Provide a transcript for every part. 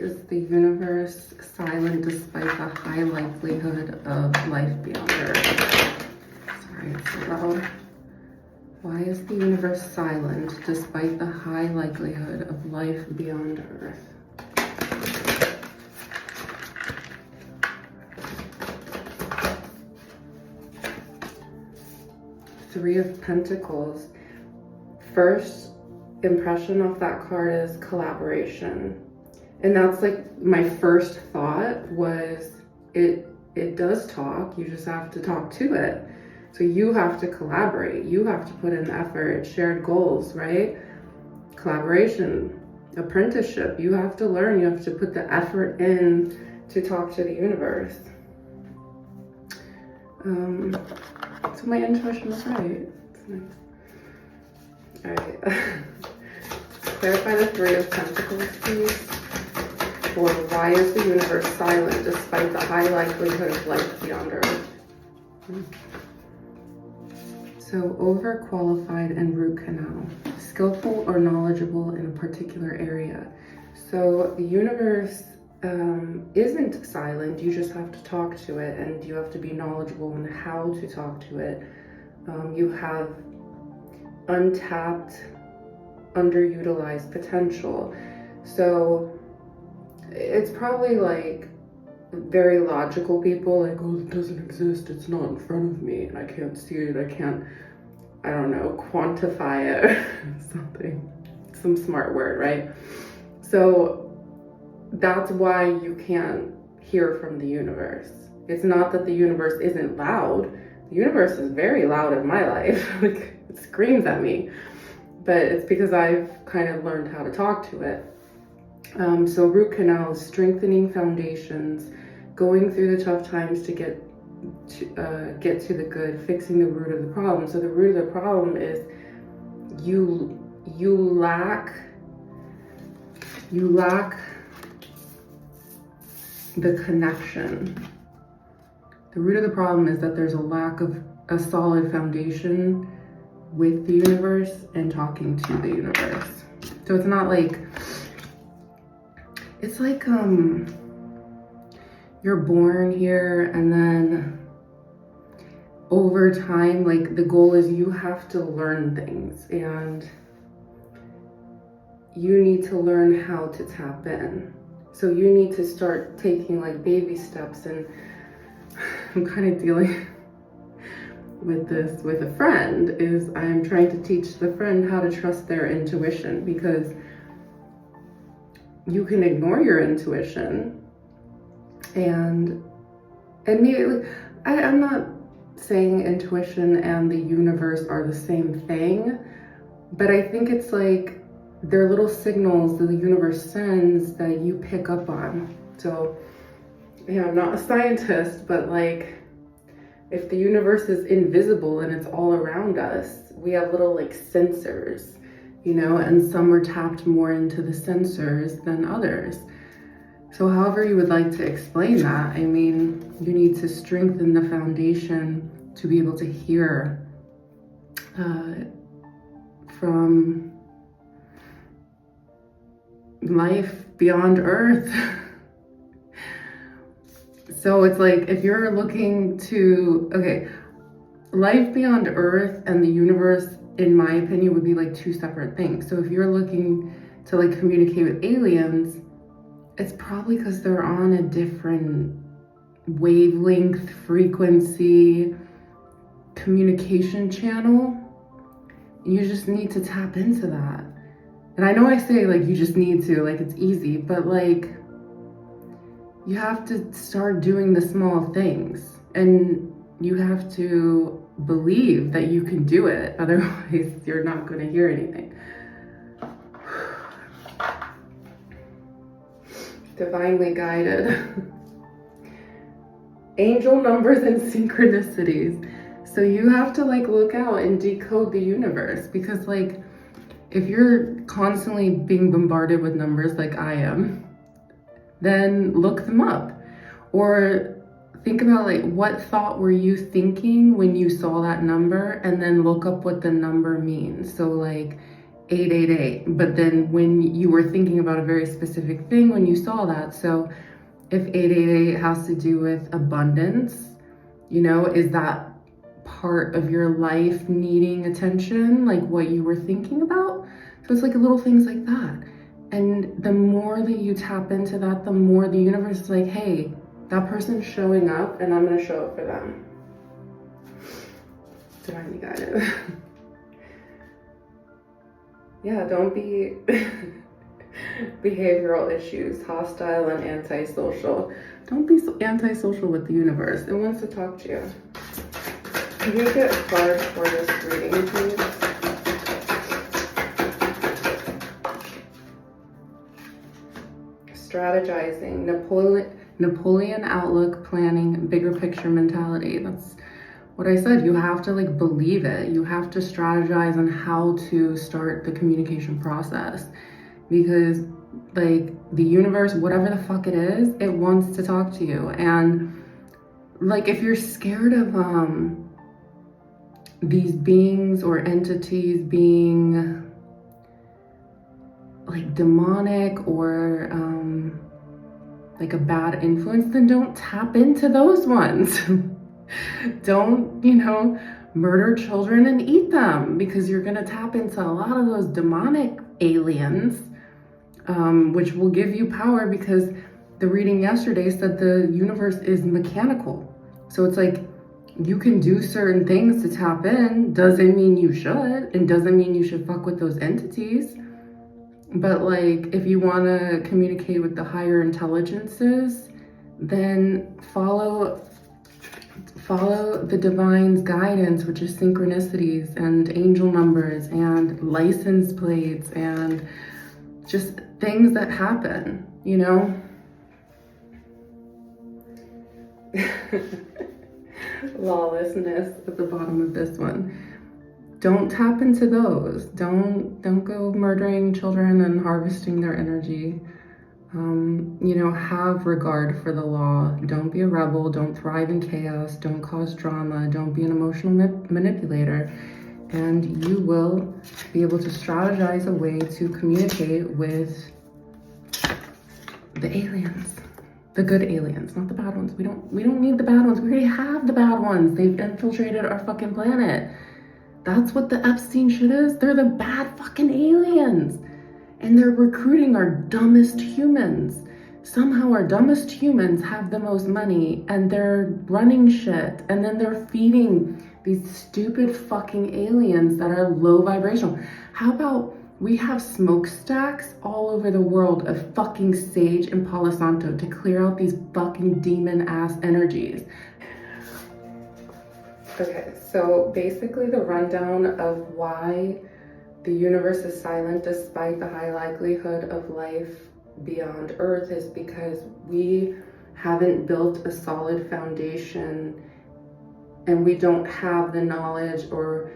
is the universe silent despite the high likelihood of life beyond Earth? Sorry, it's so loud. Why is the universe silent despite the high likelihood of life beyond Earth? Three of Pentacles. First impression off that card is collaboration. And that's like my first thought was it does talk, you just have to talk to it. So you have to collaborate, you have to put in effort, shared goals, right? Collaboration, apprenticeship, you have to learn, you have to put the effort in to talk to the universe. So my intuition was right. It's nice. All right. Clarify the Three of Pentacles, please. Or why is the universe silent despite the high likelihood of life beyond Earth? So overqualified and root canal. Skillful or knowledgeable in a particular area. So the universe isn't silent, you just have to talk to it, and you have to be knowledgeable in how to talk to it. You have untapped, underutilized potential. So it's probably like very logical people like, oh, it doesn't exist, it's not in front of me, and I can't see it, I don't know, quantify it, something, some smart word, right? So that's why you can't hear from the universe. It's not that the universe isn't loud. The universe is very loud in my life. Like, it screams at me. But it's because I've kind of learned how to talk to it. So root canal is strengthening foundations, going through the tough times to get to the good, fixing the root of the problem. So the root of the problem is you lack the connection. The root of the problem is that there's a lack of a solid foundation with the universe and talking to the universe. So it's not like, it's like you're born here and then over time, like the goal is you have to learn things and you need to learn how to tap in. So you need to start taking like baby steps, and I'm kind of dealing with this with a friend, is I'm trying to teach the friend how to trust their intuition, because you can ignore your intuition and immediately, I'm not saying intuition and the universe are the same thing, but I think it's like they're little signals that the universe sends that you pick up on. So, you know, I'm not a scientist, but like if the universe is invisible and it's all around us, we have little like sensors, you know, and some are tapped more into the sensors than others. So however you would like to explain that, I mean, you need to strengthen the foundation to be able to hear from life beyond Earth. So it's like, if you're looking to, okay, life beyond Earth and the universe, in my opinion, would be like two separate things. So if you're looking to like communicate with aliens, it's probably because they're on a different wavelength, frequency, communication channel. You just need to tap into that. And I know I say like you just need to, like it's easy, but like you have to start doing the small things, and you have to believe that you can do it. Otherwise, you're not going to hear anything. Divinely guided. Angel numbers and synchronicities. So you have to like look out and decode the universe, because like if you're constantly being bombarded with numbers like I am, then look them up. Or think about like, what thought were you thinking when you saw that number, and then look up what the number means. So like 888, but then when you were thinking about a very specific thing when you saw that, so if 888 has to do with abundance, you know, is that part of your life needing attention, like what you were thinking about? So it's like little things like that. And the more that you tap into that, the more the universe is like, hey, that person's showing up and I'm gonna show up for them. Divinely guided. Yeah, don't be behavioral issues, hostile and antisocial. Don't be so antisocial with the universe. It wants to talk to you. Can you get cards for this reading, please? Strategizing, Napoleon outlook, planning, bigger picture mentality. That's what I said. You have to like believe it. You have to strategize on how to start the communication process, because like the universe, whatever the fuck it is, it wants to talk to you. And like if you're scared of these beings or entities being like demonic or like a bad influence, then don't tap into those ones. Don't, you know, murder children and eat them, because you're gonna tap into a lot of those demonic aliens, which will give you power, because the reading yesterday said the universe is mechanical. So it's like, you can do certain things to tap in, doesn't mean you should, and doesn't mean you should fuck with those entities. But like, if you want to communicate with the higher intelligences, then follow the divine's guidance, which is synchronicities and angel numbers and license plates and just things that happen, you know? Lawlessness at the bottom of this one. Don't tap into those. Don't go murdering children and harvesting their energy. You know, have regard for the law. Don't be a rebel. Don't thrive in chaos. Don't cause drama. Don't be an emotional manipulator. And you will be able to strategize a way to communicate with the aliens. The good aliens, not the bad ones. We don't need the bad ones. We already have the bad ones. They've infiltrated our fucking planet. That's what the Epstein shit is. They're the bad fucking aliens. And they're recruiting our dumbest humans. Somehow our dumbest humans have the most money and they're running shit. And then they're feeding these stupid fucking aliens that are low vibrational. How about we have smokestacks all over the world of fucking sage and Palo Santo to clear out these fucking demon ass energies. Okay, so basically the rundown of why the universe is silent despite the high likelihood of life beyond Earth is because we haven't built a solid foundation and we don't have the knowledge, or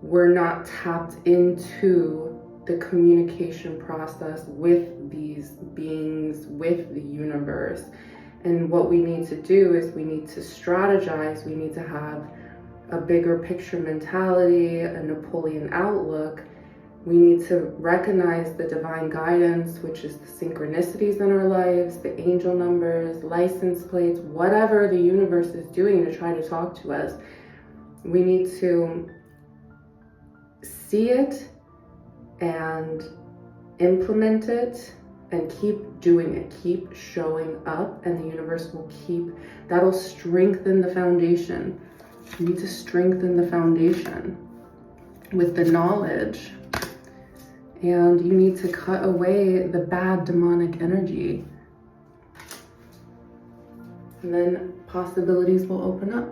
we're not tapped into the communication process with these beings, with the universe. And what we need to do is we need to strategize. We need to have a bigger picture mentality, a Napoleon outlook. We need to recognize the divine guidance, which is the synchronicities in our lives, the angel numbers, license plates, whatever the universe is doing to try to talk to us. We need to see it and implement it and keep doing it, keep showing up, and the universe will that'll strengthen the foundation. You need to strengthen the foundation with the knowledge, and you need to cut away the bad demonic energy. And then possibilities will open up.